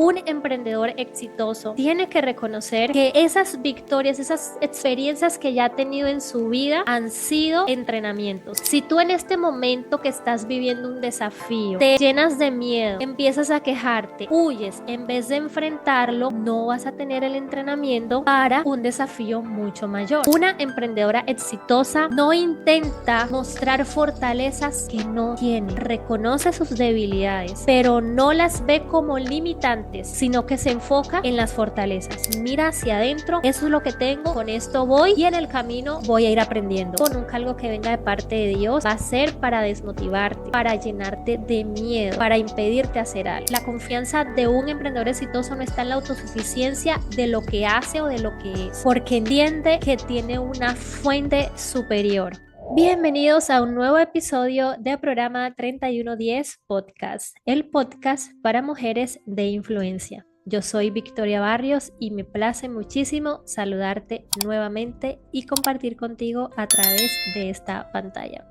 Un emprendedor exitoso tiene que reconocer que esas victorias, esas experiencias que ya ha tenido en su vida han sido entrenamientos. Si tú en este momento que estás viviendo un desafío te llenas de miedo, empiezas a quejarte, huyes, en vez de enfrentarlo, no vas a tener el entrenamiento para un desafío mucho mayor. Una emprendedora exitosa no intenta mostrar fortalezas que no tiene, reconoce sus debilidades, pero no las ve como limitantes, sino que se enfoca en las fortalezas. Mira hacia adentro, eso es lo que tengo, con esto voy y en el camino voy a ir aprendiendo. Nunca algo que venga de parte de Dios va a ser para desmotivarte, para llenarte de miedo, para impedirte hacer algo. La confianza de un emprendedor exitoso no está en la autosuficiencia de lo que hace o de lo que es, porque entiende que tiene una fuente superior. Bienvenidos a un nuevo episodio de programa 3110 Podcast, el podcast para mujeres de influencia. Yo soy Victoria Barrios y me place muchísimo saludarte nuevamente y compartir contigo a través de esta pantalla.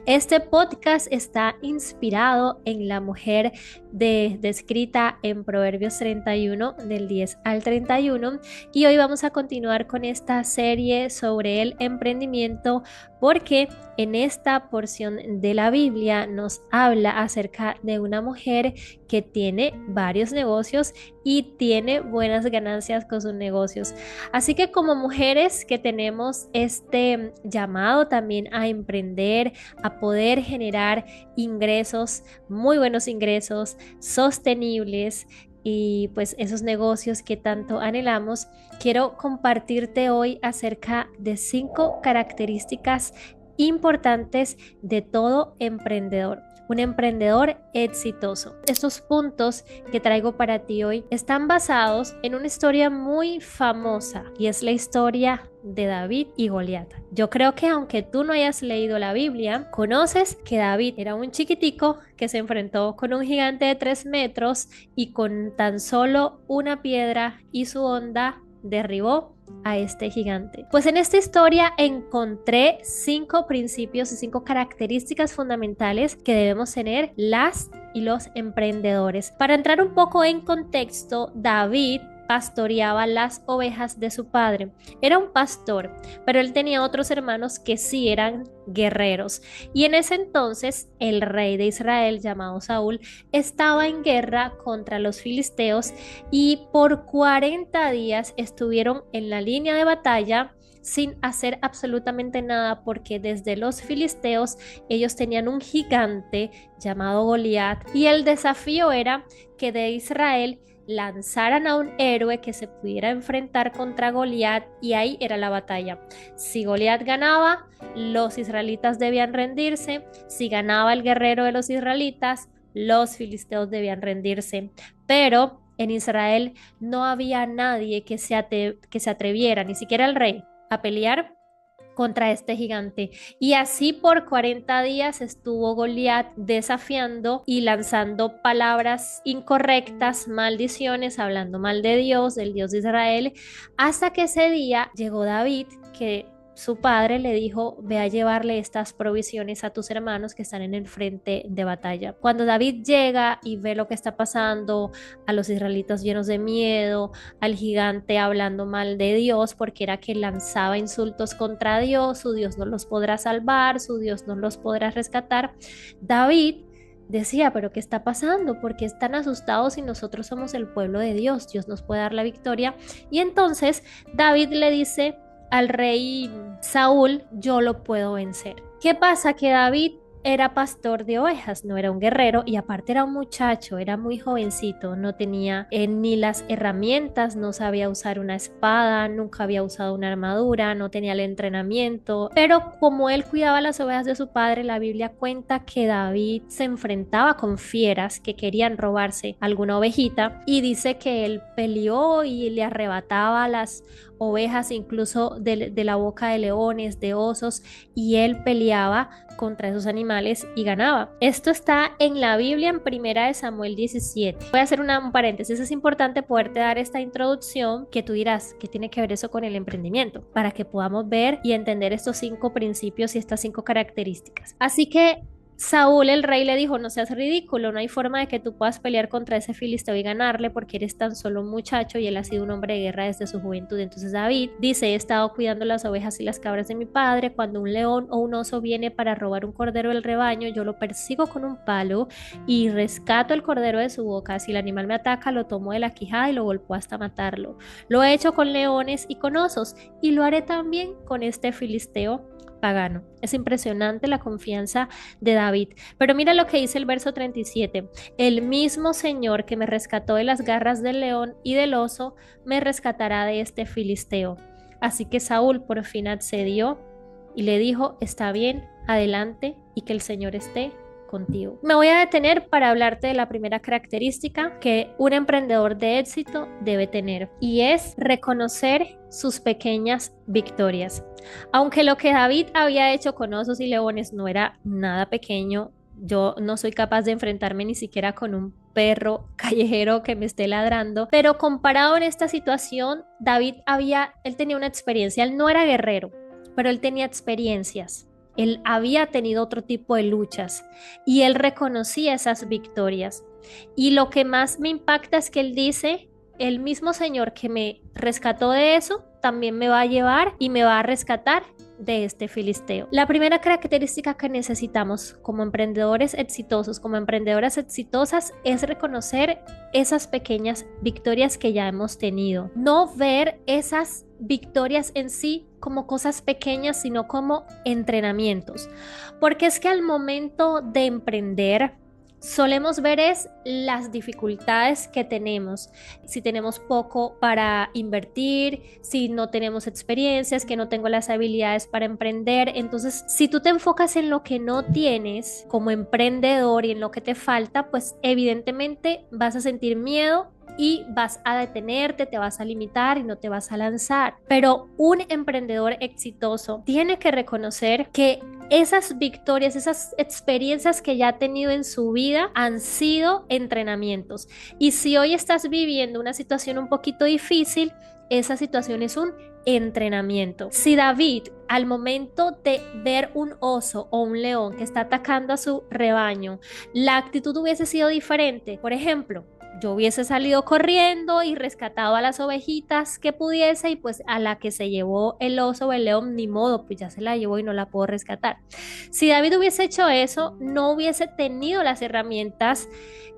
Este podcast está inspirado en la mujer descrita en Proverbios 31 del 10 al 31 y hoy vamos a continuar con esta serie sobre el emprendimiento porque en esta porción de la Biblia nos habla acerca de una mujer que tiene varios negocios y tiene buenas ganancias con sus negocios. Así que como mujeres que tenemos este llamado también a emprender, a poder generar ingresos, muy buenos ingresos, sostenibles, y pues esos negocios que tanto anhelamos, quiero compartirte hoy acerca de 5 características importantes de todo emprendedor. Un emprendedor exitoso. Estos puntos que traigo para ti hoy están basados en una historia muy famosa y es la historia de David y Goliat. Yo creo que aunque tú no hayas leído la Biblia, conoces que David era un chiquitico que se enfrentó con un gigante de 3 metros y con tan solo una piedra y su honda derribó a este gigante. Pues en esta historia encontré 5 principios y 5 características fundamentales que debemos tener las y los emprendedores. Para entrar un poco en contexto, David pastoreaba las ovejas de su padre. Era un pastor, pero él tenía otros hermanos que sí eran guerreros. Y en ese entonces el rey de Israel, llamado Saúl, estaba en guerra contra los filisteos y por 40 días estuvieron en la línea de batalla sin hacer absolutamente nada porque desde los filisteos ellos tenían un gigante llamado Goliat y el desafío era que de Israel lanzaran a un héroe que se pudiera enfrentar contra Goliat y ahí era la batalla. Si Goliat ganaba, los israelitas debían rendirse. Si ganaba el guerrero de los israelitas, los filisteos debían rendirse. Pero en Israel no había nadie que se atreviera, ni siquiera el rey, a pelear contra este gigante. Y así por 40 días estuvo Goliat desafiando y lanzando palabras incorrectas, maldiciones, hablando mal de Dios, del Dios de Israel, hasta que ese día llegó David, que su padre le dijo: ve a llevarle estas provisiones a tus hermanos que están en el frente de batalla. Cuando David llega y ve lo que está pasando, a los israelitas llenos de miedo, al gigante hablando mal de Dios porque era que lanzaba insultos contra Dios, su Dios no los podrá salvar, su Dios no los podrá rescatar, David decía: pero ¿qué está pasando? ¿Por qué están asustados si nosotros somos el pueblo de Dios? Dios nos puede dar la victoria. Y entonces David le dice al rey Saúl: yo lo puedo vencer. ¿Qué pasa? Que David era pastor de ovejas, no era un guerrero y aparte era un muchacho, era muy jovencito, no tenía ni las herramientas, no sabía usar una espada, nunca había usado una armadura, no tenía el entrenamiento, pero como él cuidaba las ovejas de su padre, la Biblia cuenta que David se enfrentaba con fieras que querían robarse alguna ovejita y dice que él peleó y le arrebataba las ovejas incluso de la boca de leones, de osos, y él peleaba contra esos animales y ganaba. Esto está en la Biblia en 1 Samuel 17. Voy a hacer un paréntesis, es importante poderte dar esta introducción que tú dirás que tiene que ver eso con el emprendimiento, para que podamos ver y entender estos 5 principios y estas 5 características. Así que Saúl, el rey, le dijo, no seas ridículo, no hay forma de que tú puedas pelear contra ese filisteo y ganarle porque eres tan solo un muchacho y él ha sido un hombre de guerra desde su juventud. Entonces David dice, he estado cuidando las ovejas y las cabras de mi padre. Cuando un león o un oso viene para robar un cordero del rebaño, yo lo persigo con un palo y rescato el cordero de su boca. Si el animal me ataca, lo tomo de la quijada y lo golpeo hasta matarlo. Lo he hecho con leones y con osos y lo haré también con este filisteo pagano. Es impresionante la confianza de David. Pero mira lo que dice el verso 37. El mismo Señor que me rescató de las garras del león y del oso, me rescatará de este filisteo. Así que Saúl por fin accedió y le dijo, está bien, adelante y que el Señor esté contigo. Me voy a detener para hablarte de la primera característica que un emprendedor de éxito debe tener y es reconocer sus pequeñas victorias. Aunque lo que David había hecho con osos y leones no era nada pequeño, yo no soy capaz de enfrentarme ni siquiera con un perro callejero que me esté ladrando, pero comparado en esta situación, él tenía una experiencia, él no era guerrero, pero él tenía experiencias. Él había tenido otro tipo de luchas y él reconocía esas victorias. Y lo que más me impacta es que él dice, el mismo Señor que me rescató de eso, también me va a llevar y me va a rescatar de este filisteo. La primera característica que necesitamos como emprendedores exitosos, como emprendedoras exitosas, es reconocer esas pequeñas victorias que ya hemos tenido. No ver esas victorias en sí como cosas pequeñas, sino como entrenamientos. Porque es que al momento de emprender, solemos ver es las dificultades que tenemos, si tenemos poco para invertir, si no tenemos experiencias, que no tengo las habilidades para emprender. Entonces, si tú te enfocas en lo que no tienes como emprendedor y en lo que te falta, pues evidentemente vas a sentir miedo y vas a detenerte, te vas a limitar y no te vas a lanzar. Pero un emprendedor exitoso tiene que reconocer que esas victorias, esas experiencias que ya ha tenido en su vida han sido entrenamientos. Y si hoy estás viviendo una situación un poquito difícil, esa situación es un entrenamiento. Si David, al momento de ver un oso o un león que está atacando a su rebaño, la actitud hubiese sido diferente, por ejemplo, yo hubiese salido corriendo y rescatado a las ovejitas que pudiese y pues a la que se llevó el oso o el león, ni modo, pues ya se la llevó y no la puedo rescatar. Si David hubiese hecho eso, no hubiese tenido las herramientas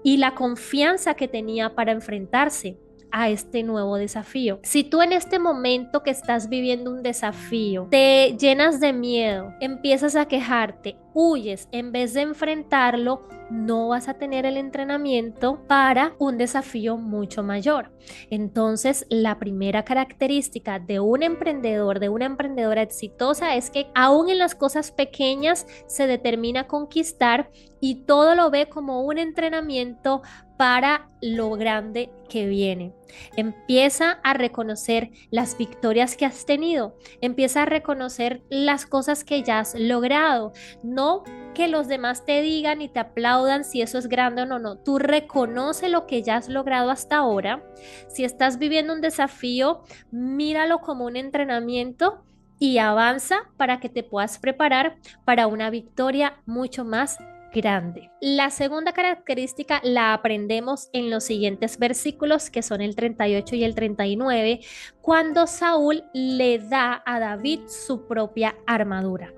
y la confianza que tenía para enfrentarse a este nuevo desafío. Si tú en este momento que estás viviendo un desafío te llenas de miedo, empiezas a quejarte, huyes en vez de enfrentarlo, no vas a tener el entrenamiento para un desafío mucho mayor. Entonces, la primera característica de un emprendedor, de una emprendedora exitosa es que aún en las cosas pequeñas se determina conquistar y todo lo ve como un entrenamiento para lo grande que viene. Empieza a reconocer las victorias que has tenido, empieza a reconocer las cosas que ya has logrado, no que los demás te digan y te aplaudan si eso es grande o no, no, tú reconoce lo que ya has logrado hasta ahora. Si estás viviendo un desafío, míralo como un entrenamiento y avanza para que te puedas preparar para una victoria mucho más grande. La segunda característica la aprendemos en los siguientes versículos, que son el 38 y el 39, cuando Saúl le da a David su propia armadura.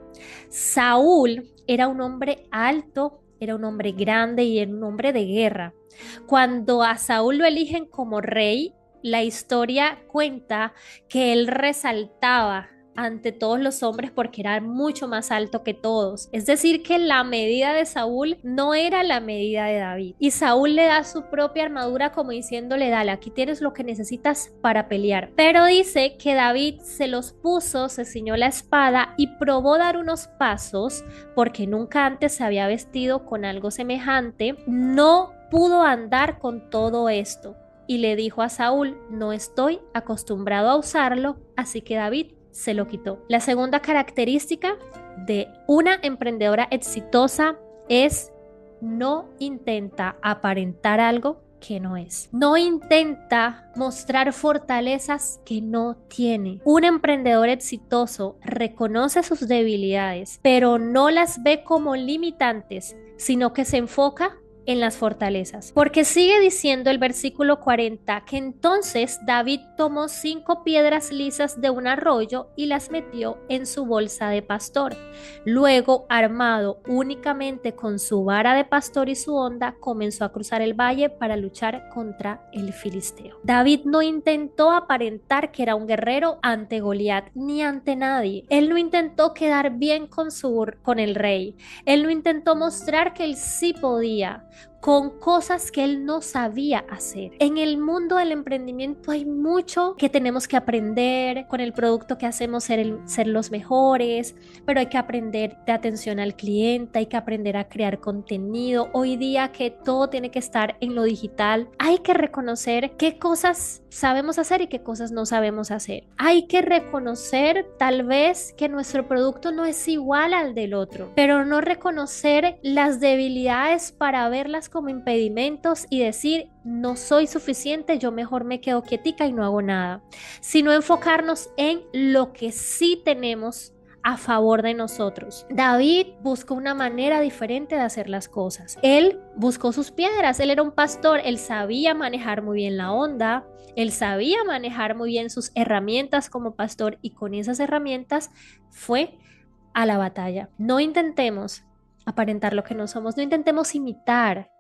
Saúl era un hombre alto, era un hombre grande y era un hombre de guerra. Cuando a Saúl lo eligen como rey, la historia cuenta que él resaltaba ante todos los hombres porque era mucho más alto que todos. Es decir, que la medida de Saúl no era la medida de David. Y Saúl le da su propia armadura como diciéndole, dale, aquí tienes lo que necesitas para pelear. Pero dice que David se los puso, se ciñó la espada y probó dar unos pasos porque nunca antes se había vestido con algo semejante. No pudo andar con todo esto. Y le dijo a Saúl, no estoy acostumbrado a usarlo, así que David se lo quitó. La segunda característica de una emprendedora exitosa es no intenta aparentar algo que no es. No intenta mostrar fortalezas que no tiene. Un emprendedor exitoso reconoce sus debilidades, pero no las ve como limitantes, sino que se enfoca en las fortalezas. Porque sigue diciendo el versículo 40 que entonces David tomó 5 piedras lisas de un arroyo y las metió en su bolsa de pastor. Luego, armado únicamente con su vara de pastor y su honda, comenzó a cruzar el valle para luchar contra el filisteo. David no intentó aparentar que era un guerrero ante Goliat ni ante nadie. Él no intentó quedar bien con el rey. Él no intentó mostrar que él sí podía, con cosas que él no sabía hacer. En el mundo del emprendimiento hay mucho que tenemos que aprender. Con el producto que hacemos ser los mejores, pero hay que aprender de atención al cliente, hay que aprender a crear contenido. Hoy día que todo tiene que estar en lo digital, hay que reconocer qué cosas sabemos hacer y qué cosas no sabemos hacer. Hay que reconocer tal vez que nuestro producto no es igual al del otro, pero no reconocer las debilidades para verlas como impedimentos y decir, no soy suficiente, yo mejor me quedo quietica y no hago nada, sino enfocarnos en lo que sí tenemos a favor de nosotros. David buscó una manera diferente de hacer las cosas. Él buscó sus piedras, él era un pastor, él sabía manejar muy bien la onda, él sabía manejar muy bien sus herramientas como pastor y con esas herramientas fue a la batalla. No intentemos aparentar lo que no somos, no intentemos imitar.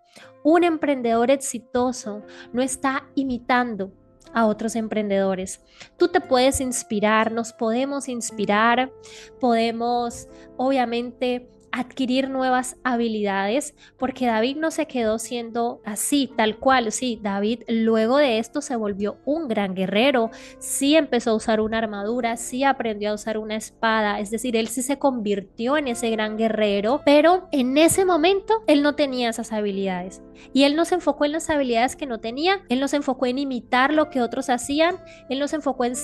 Un emprendedor exitoso no está imitando a otros emprendedores. Tú te puedes inspirar, nos podemos inspirar, podemos obviamente adquirir nuevas habilidades, porque David no se quedó siendo así, tal cual. Sí, David luego de esto se volvió un gran guerrero, sí empezó a usar una armadura, sí aprendió a usar una espada, es decir, él sí se convirtió en ese gran guerrero, pero en ese momento él no tenía esas habilidades. Y él no se enfocó en las habilidades que no tenía, él no se enfocó en imitar lo que otros hacían, él no se enfocó en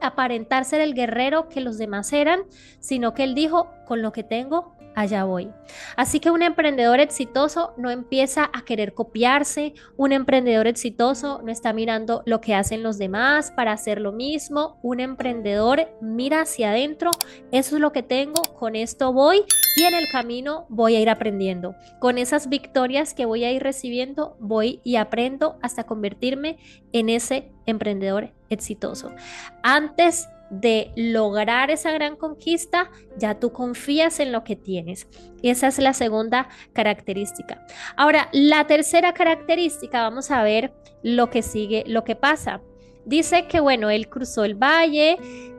aparentar ser el guerrero que los demás eran, sino que él dijo, con lo que tengo, allá voy. Así que un emprendedor exitoso no empieza a querer copiarse, un emprendedor exitoso no está mirando lo que hacen los demás para hacer lo mismo, un emprendedor mira hacia adentro, eso es lo que tengo, con esto voy y en el camino voy a ir aprendiendo. Con esas victorias que voy a ir recibiendo, voy y aprendo hasta convertirme en ese emprendedor exitoso. Antes de lograr esa gran conquista, ya tú confías en lo que tienes. Esa es la segunda característica. Ahora, la tercera característica, vamos a ver lo que sigue, lo que pasa. Dice que, bueno, él cruzó el valle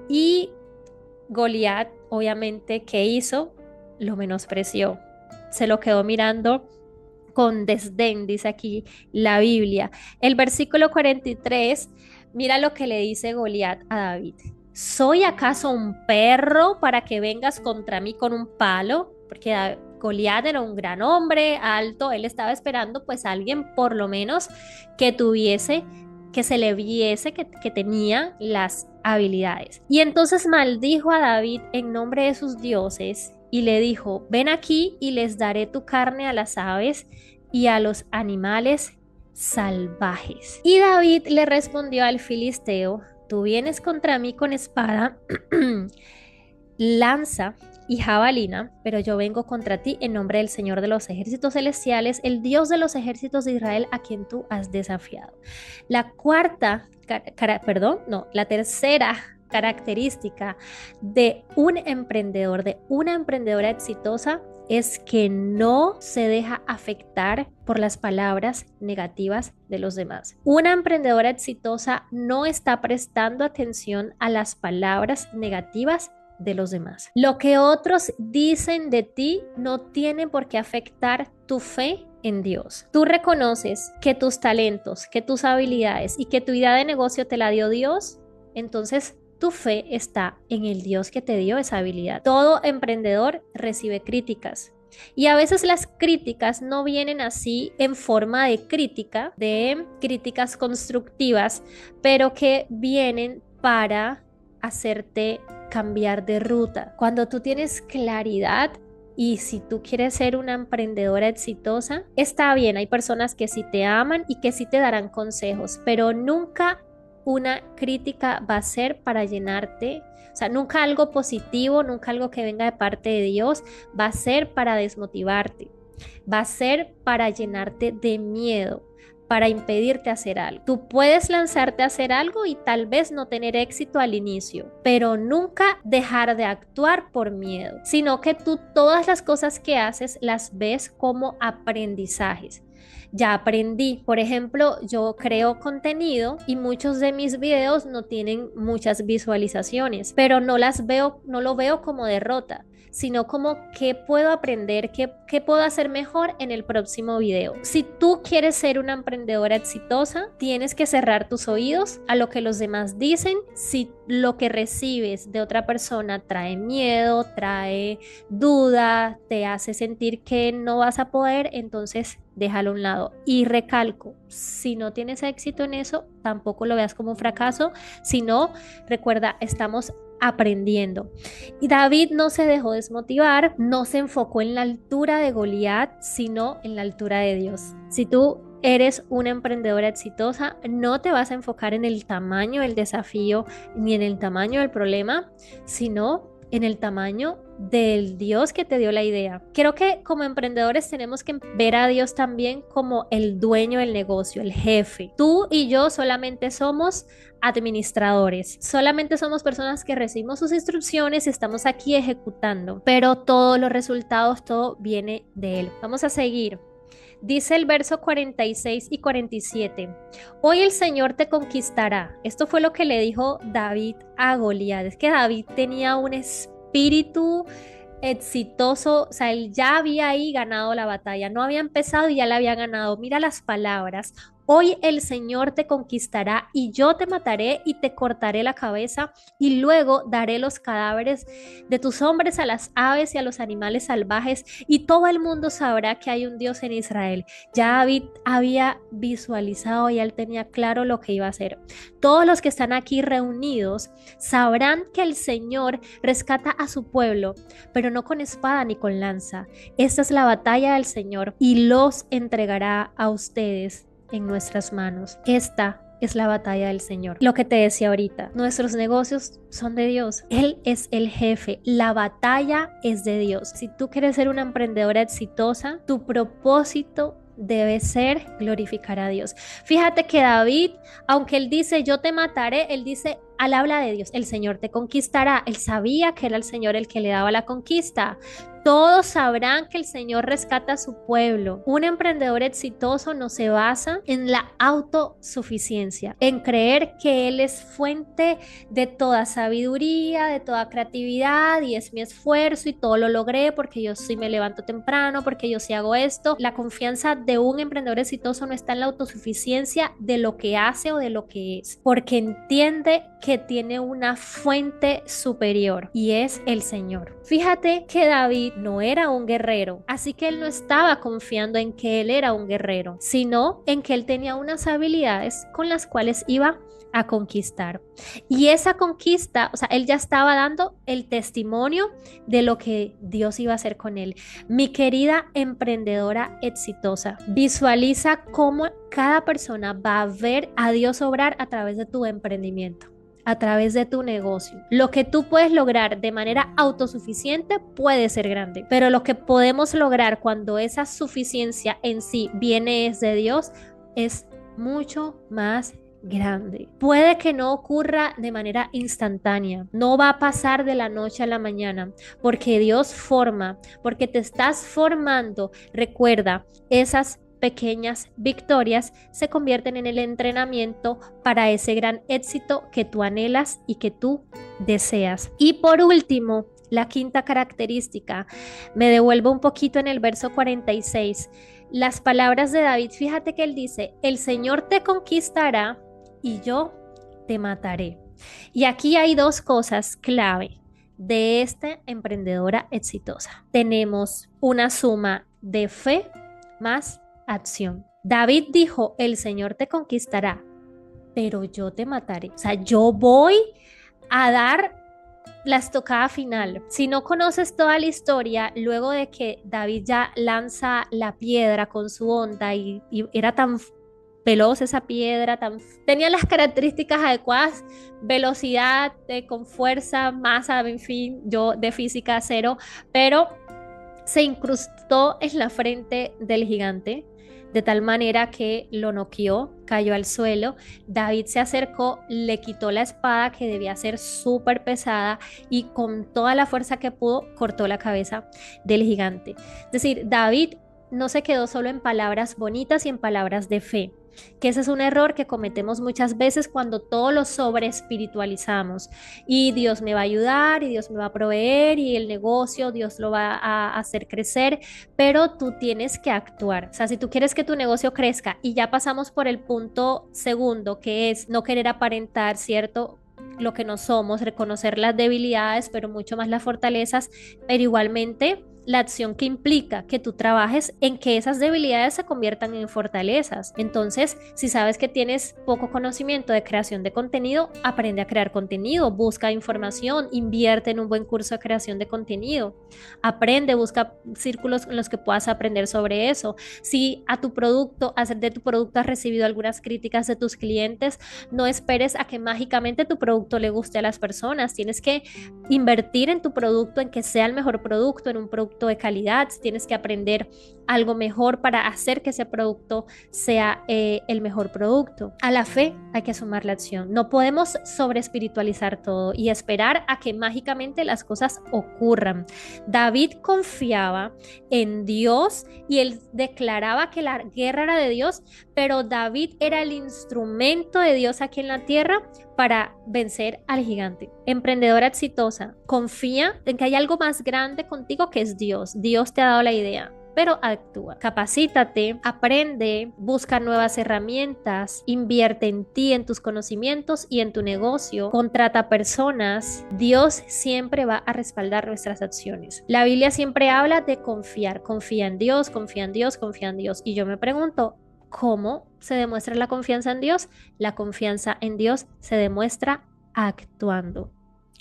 y Goliat, obviamente, ¿qué hizo? Lo menospreció. Se lo quedó mirando con desdén, dice aquí la Biblia. El versículo 43, mira lo que le dice Goliat a David. ¿Soy acaso un perro para que vengas contra mí con un palo? Porque Goliat era un gran hombre, alto, él estaba esperando pues a alguien por lo menos que tuviese, que se le viese que tenía las habilidades. Y entonces maldijo a David en nombre de sus dioses y le dijo, ven aquí y les daré tu carne a las aves y a los animales salvajes. Y David le respondió al filisteo, tú vienes contra mí con espada, lanza y jabalina, pero yo vengo contra ti en nombre del Señor de los ejércitos celestiales, el Dios de los ejércitos de Israel, a quien tú has desafiado. La tercera característica de un emprendedor, de una emprendedora exitosa, es que no se deja afectar por las palabras negativas de los demás. Una emprendedora exitosa no está prestando atención a las palabras negativas de los demás. Lo que otros dicen de ti no tiene por qué afectar tu fe en Dios. Tú reconoces que tus talentos, que tus habilidades y que tu idea de negocio te la dio Dios, entonces tu fe está en el Dios que te dio esa habilidad. Todo emprendedor recibe críticas y a veces las críticas no vienen así en forma de críticas constructivas, pero que vienen para hacerte cambiar de ruta. Cuando tú tienes claridad Y si tú quieres ser una emprendedora exitosa, está bien, hay personas que sí te aman y que sí te darán consejos, pero nunca una crítica va a ser para llenarte, o sea, nunca algo positivo, nunca algo que venga de parte de Dios va a ser para desmotivarte, va a ser para llenarte de miedo, para impedirte hacer algo. Tú puedes lanzarte a hacer algo y tal vez no tener éxito al inicio, pero nunca dejar de actuar por miedo, sino que tú todas las cosas que haces las ves como aprendizajes. Ya aprendí, por ejemplo, yo creo contenido y muchos de mis videos no tienen muchas visualizaciones, pero no las veo, no lo veo como derrota, sino como qué puedo aprender, qué puedo hacer mejor en el próximo video. Si tú quieres ser una emprendedora exitosa, tienes que cerrar tus oídos a lo que los demás dicen. Si lo que recibes de otra persona trae miedo, trae duda, te hace sentir que no vas a poder, entonces déjalo a un lado. Y recalco, si no tienes éxito en eso, tampoco lo veas como un fracaso, sino recuerda, estamos aprendiendo. Y David no se dejó desmotivar, no se enfocó en la altura de Goliat, sino en la altura de Dios. Si tú eres una emprendedora exitosa, no te vas a enfocar en el tamaño del desafío ni en el tamaño del problema, sino en el tamaño del Dios que te dio la idea. Creo que como emprendedores tenemos que ver a Dios también como el dueño del negocio, el jefe. Tú y yo solamente somos administradores, solamente somos personas que recibimos sus instrucciones y estamos aquí ejecutando, pero todos los resultados, todo viene de Él. Vamos a seguir. Dice el verso 46 y 47, hoy el Señor te conquistará. Esto fue lo que le dijo David a Goliat. Es que David tenía un espíritu exitoso, o sea, él ya había ahí ganado la batalla, no había empezado y ya la había ganado. Mira las palabras. Hoy el Señor te conquistará y yo te mataré y te cortaré la cabeza y luego daré los cadáveres de tus hombres a las aves y a los animales salvajes y todo el mundo sabrá que hay un Dios en Israel. Ya David había visualizado y él tenía claro lo que iba a hacer. Todos los que están aquí reunidos sabrán que el Señor rescata a su pueblo, pero no con espada ni con lanza. Esta es la batalla del Señor y los entregará a ustedes en nuestras manos. Esta es la batalla del Señor. Lo que te decía ahorita, nuestros negocios son de Dios. Él es el jefe. La batalla es de Dios. Si tú quieres ser una emprendedora exitosa, tu propósito debe ser glorificar a Dios. Fíjate que David, aunque él dice yo te mataré, él dice al habla de Dios, el Señor te conquistará. Él sabía que era el Señor el que le daba la conquista. Todos sabrán que el Señor rescata a su pueblo. Un emprendedor exitoso no se basa en la autosuficiencia, en creer que Él es fuente de toda sabiduría, de toda creatividad y es mi esfuerzo y todo lo logré porque yo sí me levanto temprano, porque yo sí hago esto. La confianza de un emprendedor exitoso no está en la autosuficiencia de lo que hace o de lo que es, porque entiende que tiene una fuente superior y es el Señor. Fíjate que David no era un guerrero, así que él no estaba confiando en que él era un guerrero, sino en que él tenía unas habilidades con las cuales iba a conquistar. Y esa conquista, o sea, él ya estaba dando el testimonio de lo que Dios iba a hacer con él. Mi querida emprendedora exitosa, visualiza cómo cada persona va a ver a Dios obrar a través de tu emprendimiento, a través de tu negocio. Lo que tú puedes lograr de manera autosuficiente puede ser grande, pero lo que podemos lograr cuando esa suficiencia en sí viene es de Dios es mucho más grande. Puede que no ocurra de manera instantánea, no va a pasar de la noche a la mañana, porque Dios forma, porque te estás formando. Recuerda, esas pequeñas victorias se convierten en el entrenamiento para ese gran éxito que tú anhelas y que tú deseas. Y por último, la quinta característica, me devuelvo un poquito en el verso 46. Las palabras de David, fíjate que él dice, el Señor te conquistará y yo te mataré. Y aquí hay dos cosas clave de esta emprendedora exitosa. Tenemos una suma de fe más acción. David dijo, el Señor te conquistará, pero yo te mataré. O sea, yo voy a dar la estocada final. Si no conoces toda la historia, luego de que David ya lanza la piedra con su onda y era tan veloz esa piedra, tenía las características adecuadas, velocidad, con fuerza, masa, en fin, yo de física cero, pero se incrustó en la frente del gigante de tal manera que lo noqueó, cayó al suelo. David se acercó, le quitó la espada que debía ser súper pesada y con toda la fuerza que pudo cortó la cabeza del gigante. Es decir, David no se quedó solo en palabras bonitas y en palabras de fe, que ese es un error que cometemos muchas veces cuando todo lo sobre espiritualizamos y Dios me va a ayudar y Dios me va a proveer y el negocio Dios lo va a hacer crecer, pero tú tienes que actuar. O sea, si tú quieres que tu negocio crezca y ya pasamos por el punto segundo, que es no querer aparentar, ¿cierto?, lo que no somos, reconocer las debilidades, pero mucho más las fortalezas, pero igualmente la acción que implica que tú trabajes en que esas debilidades se conviertan en fortalezas. Entonces, si sabes que tienes poco conocimiento de creación de contenido, aprende a crear contenido, busca información, invierte en un buen curso de creación de contenido, aprende, busca círculos en los que puedas aprender sobre eso. Si a tu producto, de tu producto has recibido algunas críticas de tus clientes, no esperes a que mágicamente tu producto le guste a las personas. Tienes que invertir en tu producto, en que sea el mejor producto, en un producto de calidad. Tienes que aprender algo mejor para hacer que ese producto sea el mejor producto. A la fe hay que sumar la acción. No podemos sobre espiritualizar todo y esperar a que mágicamente las cosas ocurran. David confiaba en Dios y él declaraba que la guerra era de Dios, pero David era el instrumento de Dios aquí en la tierra para vencer al gigante. Emprendedora exitosa, confía en que hay algo más grande contigo que es Dios. Dios te ha dado la idea, pero actúa. Capacítate, aprende, busca nuevas herramientas, invierte en ti, en tus conocimientos y en tu negocio, contrata personas. Dios siempre va a respaldar nuestras acciones. La Biblia siempre habla de confiar. Confía en Dios, confía en Dios, confía en Dios. Y yo me pregunto, ¿cómo se demuestra la confianza en Dios? La confianza en Dios se demuestra actuando.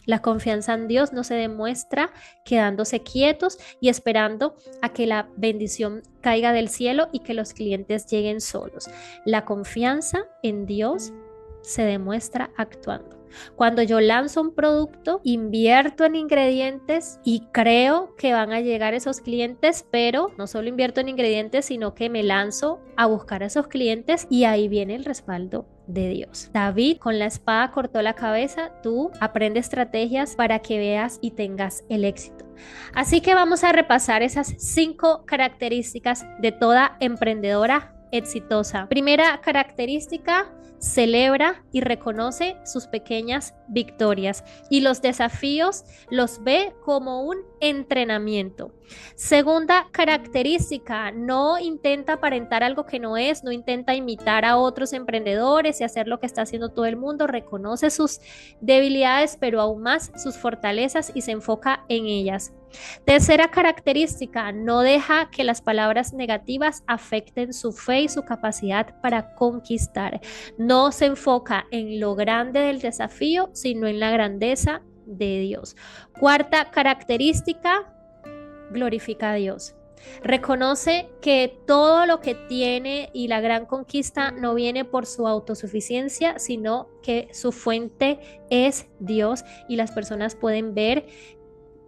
La confianza en Dios no se demuestra quedándose quietos y esperando a que la bendición caiga del cielo y que los clientes lleguen solos. La confianza en Dios se demuestra actuando. Cuando yo lanzo un producto, invierto en ingredientes y creo que van a llegar esos clientes, pero no solo invierto en ingredientes, sino que me lanzo a buscar a esos clientes y ahí viene el respaldo de Dios. David con la espada cortó la cabeza, tú aprende estrategias para que veas y tengas el éxito. Así que vamos a repasar esas 5 características de toda emprendedora exitosa. Primera característica: celebra y reconoce sus pequeñas victorias y los desafíos los ve como un entrenamiento. Segunda característica: no intenta aparentar algo que no es, no intenta imitar a otros emprendedores y hacer lo que está haciendo todo el mundo. Reconoce sus debilidades, pero aún más sus fortalezas y se enfoca en ellas. Tercera característica: no deja que las palabras negativas afecten su fe y su capacidad para conquistar. No se enfoca en lo grande del desafío, sino en la grandeza de Dios. Cuarta característica: glorifica a Dios. Reconoce que todo lo que tiene y la gran conquista no viene por su autosuficiencia, sino que su fuente es Dios y las personas pueden ver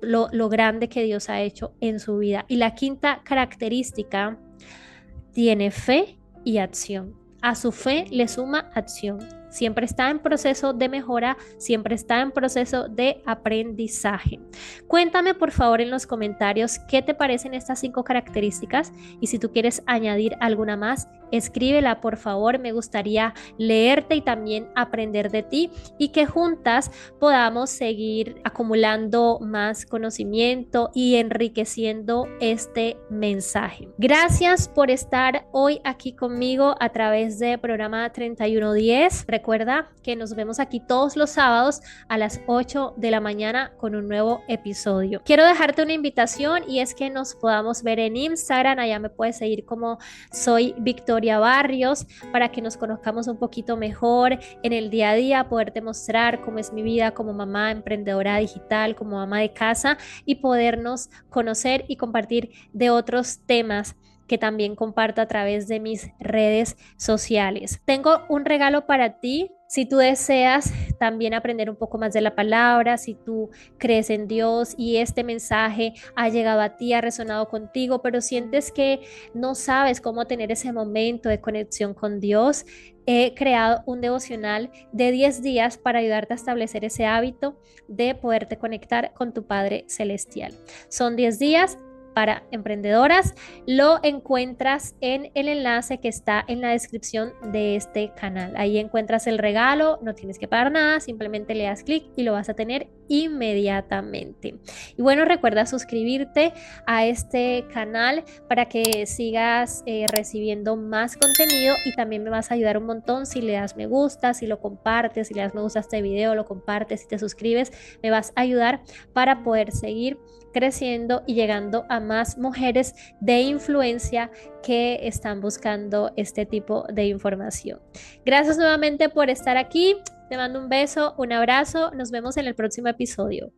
lo grande que Dios ha hecho en su vida. Y la quinta característica: tiene fe y acción. A su fe le suma acción. Siempre está en proceso de mejora, siempre está en proceso de aprendizaje. Cuéntame por favor en los comentarios qué te parecen estas 5 características y si tú quieres añadir alguna más, escríbela por favor. Me gustaría leerte y también aprender de ti y que juntas podamos seguir acumulando más conocimiento y enriqueciendo este mensaje. Gracias por estar hoy aquí conmigo a través de programa 3110. Recuerda que nos vemos aquí todos los sábados a las 8 de la mañana con un nuevo episodio. Quiero dejarte una invitación y es que nos podamos ver en Instagram. Allá me puedes seguir como Soy Victoria Victoria Barrios, para que nos conozcamos un poquito mejor en el día a día, poderte mostrar cómo es mi vida como mamá emprendedora digital, como ama de casa, y podernos conocer y compartir de otros temas que también comparto a través de mis redes sociales. Tengo un regalo para ti. Si tú deseas también aprender un poco más de la palabra, si tú crees en Dios y este mensaje ha llegado a ti, ha resonado contigo, pero sientes que no sabes cómo tener ese momento de conexión con Dios, he creado un devocional de 10 días para ayudarte a establecer ese hábito de poderte conectar con tu Padre Celestial. Son 10 días para emprendedoras. Lo encuentras en el enlace que está en la descripción de este canal. Ahí encuentras el regalo, no tienes que pagar nada, simplemente le das clic y lo vas a tener inmediatamente. Y bueno, recuerda suscribirte a este canal para que sigas recibiendo más contenido, y también me vas a ayudar un montón si le das me gusta, si lo compartes, si le das me gusta a este video, lo compartes, si te suscribes, me vas a ayudar para poder seguir creciendo y llegando a más mujeres de influencia que están buscando este tipo de información. Gracias nuevamente por estar aquí. Te mando un beso, un abrazo. Nos vemos en el próximo episodio.